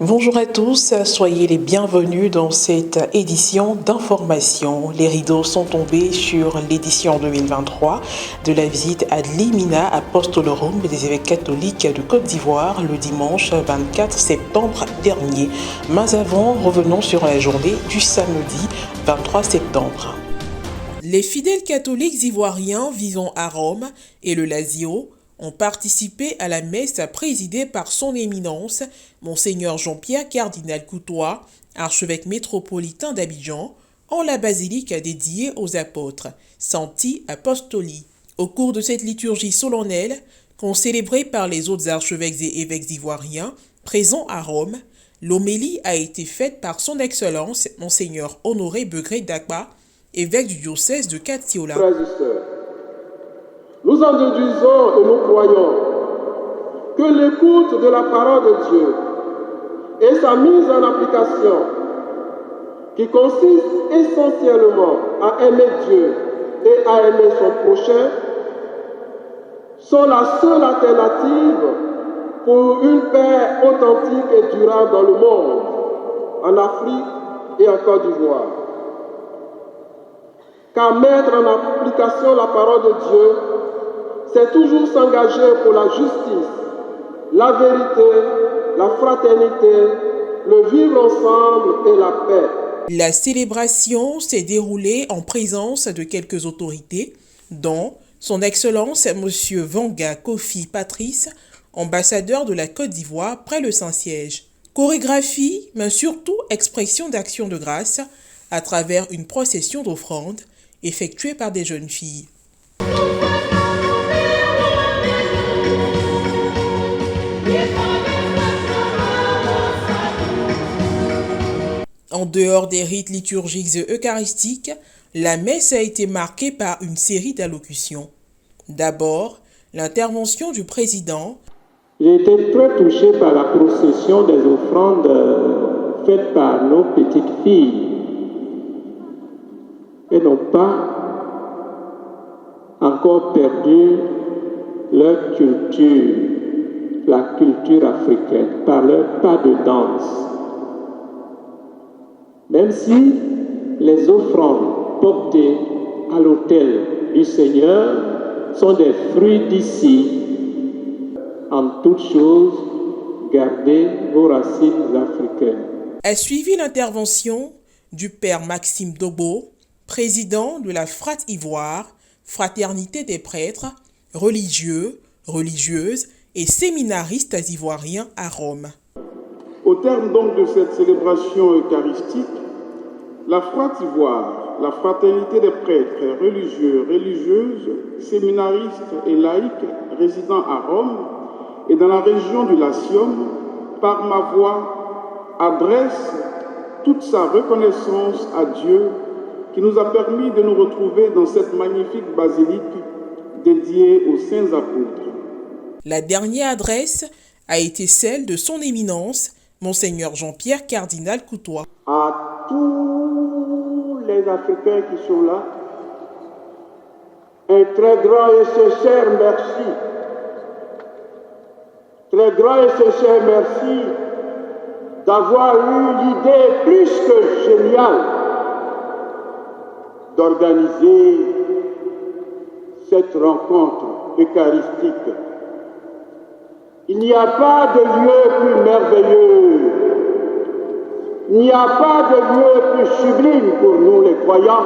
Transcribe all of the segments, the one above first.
Bonjour à tous, soyez les bienvenus dans cette édition d'information. Les rideaux sont tombés sur l'édition 2023 de la visite ad limina apostolorum des évêques catholiques de Côte d'Ivoire le dimanche 24 septembre dernier. Mais avant, revenons sur la journée du samedi 23 septembre. Les fidèles catholiques ivoiriens vivant à Rome et le Lazio ont participé à la messe présidée par son éminence, Monseigneur Jean-Pierre Cardinal Coutois, archevêque métropolitain d'Abidjan, en la basilique dédiée aux apôtres, Sancti Apostoli. Au cours de cette liturgie solennelle, célébrée par les autres archevêques et évêques ivoiriens présents à Rome, l'homélie a été faite par son Excellence, Monseigneur Honoré Begré Dakba, évêque du diocèse de Katiola. Nous en déduisons et nous croyons que l'écoute de la parole de Dieu et sa mise en application, qui consiste essentiellement à aimer Dieu et à aimer son prochain, sont la seule alternative pour une paix authentique et durable dans le monde, en Afrique et en Côte d'Ivoire. Car mettre en application la parole de Dieu, c'est toujours s'engager pour la justice, la vérité, la fraternité, le vivre ensemble et la paix. La célébration s'est déroulée en présence de quelques autorités, dont son Excellence M. Vanga Kofi Patrice, ambassadeur de la Côte d'Ivoire près le Saint-Siège. Chorégraphie, mais surtout expression d'action de grâce à travers une procession d'offrandes effectuée par des jeunes filles. En dehors des rites liturgiques et eucharistiques, la messe a été marquée par une série d'allocutions. D'abord, l'intervention du président. J'ai été très touché par la procession des offrandes faites par nos petites filles. Elles n'ont pas encore perdu leur culture, la culture africaine, par leur pas de danse. Même si les offrandes portées à l'autel du Seigneur sont des fruits d'ici, en toute chose, gardez vos racines africaines. A suivi l'intervention du père Maxime Dobo, président de la Frat Ivoire, Fraternité des prêtres, religieux, religieuses et séminaristes ivoiriens à Rome. Au terme donc de cette célébration eucharistique, la Frat Ivoire, la fraternité des prêtres, religieux, religieuses, séminaristes et laïcs résidant à Rome et dans la région du Latium, par ma voix, adresse toute sa reconnaissance à Dieu qui nous a permis de nous retrouver dans cette magnifique basilique dédiée aux saints apôtres. La dernière adresse a été celle de son éminence, Monseigneur Jean-Pierre Cardinal Coutois. À tous les Africains qui sont là, un très grand et sincère merci. Très grand et sincère merci d'avoir eu l'idée plus que géniale d'organiser cette rencontre eucharistique. Il n'y a pas de lieu plus merveilleux, il n'y a pas de lieu plus sublime pour nous les croyants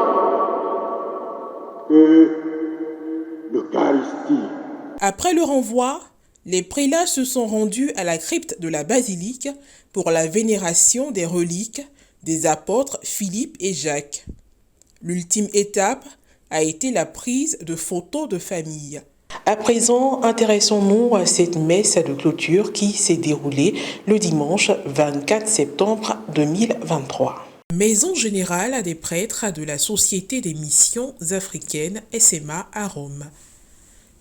que l'Eucharistie. Après le renvoi, les prélats se sont rendus à la crypte de la basilique pour la vénération des reliques des apôtres Philippe et Jacques. L'ultime étape a été la prise de photos de famille. À présent, intéressons-nous à cette messe de clôture qui s'est déroulée le dimanche 24 septembre 2023. Maison générale des prêtres de la Société des missions africaines SMA à Rome.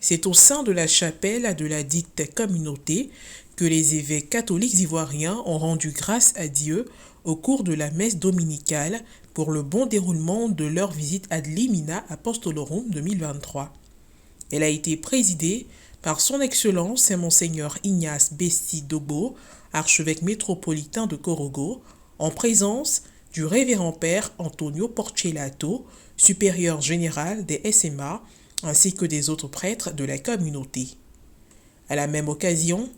C'est au sein de la chapelle de la dite communauté que les évêques catholiques ivoiriens ont rendu grâce à Dieu au cours de la messe dominicale pour le bon déroulement de leur visite ad limina apostolorum 2023. Elle a été présidée par son Excellence Monseigneur Ignace Bessi Dobo, archevêque métropolitain de Korogo, en présence du révérend père Antonio Porcellato, supérieur général des SMA, ainsi que des autres prêtres de la communauté. À la même occasion,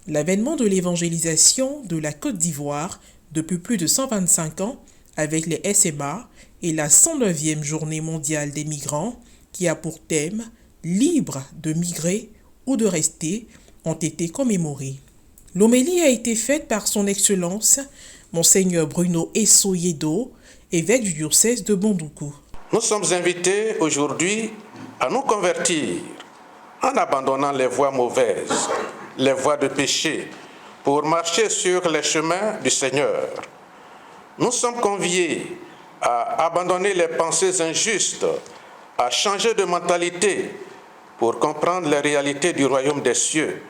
l'avènement de l'évangélisation de la Côte d'Ivoire depuis plus de 125 ans avec les SMA et la 109e journée mondiale des migrants qui a pour thème « Libre de migrer ou de rester » ont été commémorés. L'homélie a été faite par son Excellence Monseigneur Bruno Essoyedo, évêque du diocèse de Bondoukou. Nous sommes invités aujourd'hui à nous convertir en abandonnant les voies mauvaises, les voies de péché, pour marcher sur les chemins du Seigneur. Nous sommes conviés à abandonner les pensées injustes, à changer de mentalité pour comprendre les réalités du royaume des cieux,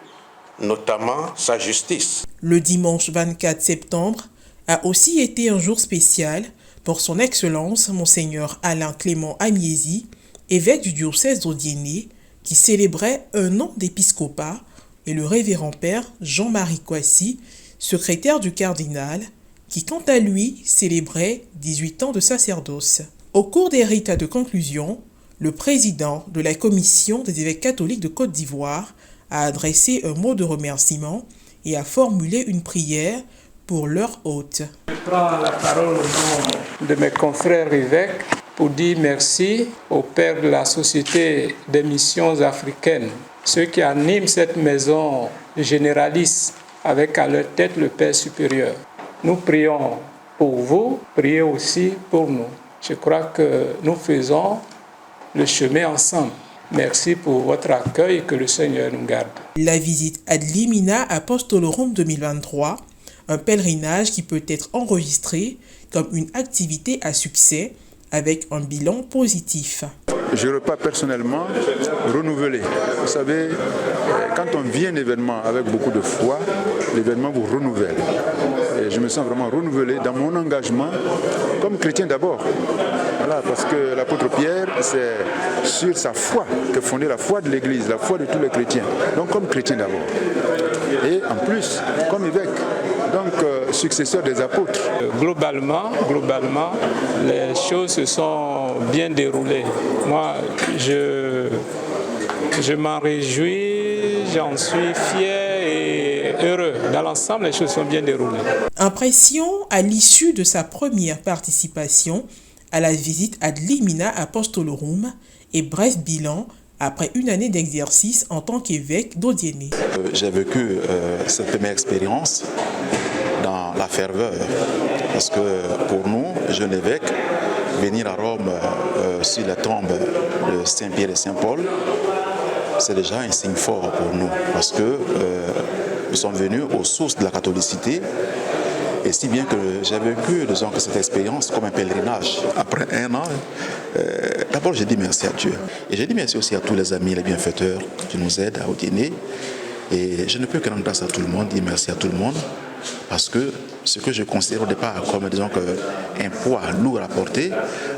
notamment sa justice. Le dimanche 24 septembre a aussi été un jour spécial pour son Excellence Monseigneur Alain Clément Amiesi, évêque du diocèse d'Odiéné, qui célébrait un an d'épiscopat, et le révérend père Jean-Marie Kouassi, secrétaire du cardinal, qui quant à lui célébrait 18 ans de sacerdoce. Au cours des rites de conclusion, le président de la commission des évêques catholiques de Côte d'Ivoire a adressé un mot de remerciement et a formulé une prière pour leur hôte. Je prends la parole au nom de mes confrères évêques pour dire merci au père de la Société des missions africaines, ceux qui animent cette maison généraliste avec à leur tête le Père supérieur. Nous prions pour vous, priez aussi pour nous. Je crois que nous faisons le chemin ensemble. Merci pour votre accueil et que le Seigneur nous garde. La visite ad limina Apostolorum 2023, un pèlerinage qui peut être enregistré comme une activité à succès avec un bilan positif. Je repars personnellement renouvelé. Vous savez, quand on vit un événement avec beaucoup de foi, l'événement vous renouvelle. Et je me sens vraiment renouvelé dans mon engagement comme chrétien d'abord. Voilà, parce que l'apôtre Pierre, c'est sur sa foi que fondait la foi de l'Église, la foi de tous les chrétiens. Donc comme chrétien d'abord. Et en plus, comme évêque. Donc, successeur des apôtres. Globalement, les choses se sont bien déroulées. Moi, je m'en réjouis, j'en suis fier et heureux. Dans l'ensemble, les choses sont bien déroulées. Impression à l'issue de sa première participation à la visite ad limina Apostolorum et bref bilan après une année d'exercice en tant qu'évêque d'Odiéné. J'ai vécu cette première expérience dans la ferveur, parce que pour nous, jeunes évêques, venir à Rome sur la tombe de Saint-Pierre et Saint-Paul, c'est déjà un signe fort pour nous, parce que nous sommes venus aux sources de la catholicité, et si bien que j'ai vécu disons, que cette expérience comme un pèlerinage. Après un an, d'abord j'ai dit merci à Dieu, et j'ai dit merci aussi à tous les amis, les bienfaiteurs qui nous aident à Odiéné, et je ne peux que rendre grâce à tout le monde, dire merci à tout le monde, parce que ce que je considère au départ comme disons, un poids lourd à porter,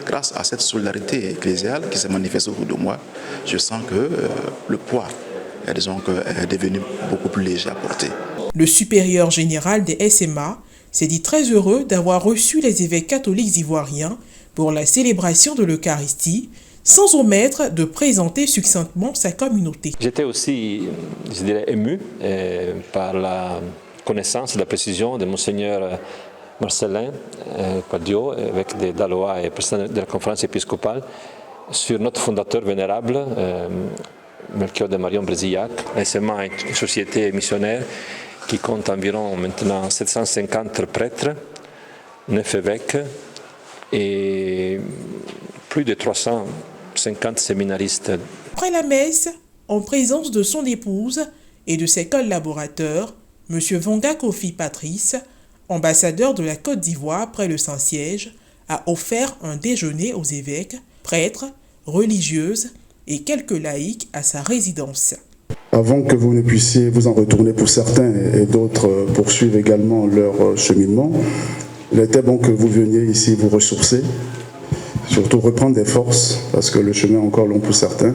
grâce à cette solidarité ecclésiale qui s'est manifestée autour de moi, je sens que le poids disons, est devenu beaucoup plus léger à porter. Le supérieur général des SMA s'est dit très heureux d'avoir reçu les évêques catholiques ivoiriens pour la célébration de l'Eucharistie, sans omettre de présenter succinctement sa communauté. J'étais aussi, je dirais, ému par la connaissance et la précision de Monseigneur Marcelin Quadio, évêque de Daloa et président de la conférence épiscopale, sur notre fondateur vénérable, Melchior de Marion Brézillac. SMA est une société missionnaire qui compte environ maintenant 750 prêtres, 9 évêques et plus de 350 séminaristes. Après la messe, en présence de son épouse et de ses collaborateurs, M. Vanga Kofi Patrice, ambassadeur de la Côte d'Ivoire près le Saint-Siège, a offert un déjeuner aux évêques, prêtres, religieuses et quelques laïcs à sa résidence. Avant que vous ne puissiez vous en retourner pour certains et d'autres poursuivent également leur cheminement, il était bon que vous veniez ici vous ressourcer, surtout reprendre des forces, parce que le chemin est encore long pour certains,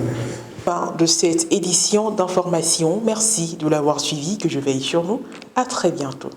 Fin de cette édition d'information. Merci de l'avoir suivi, que je veille sur nous. À très bientôt.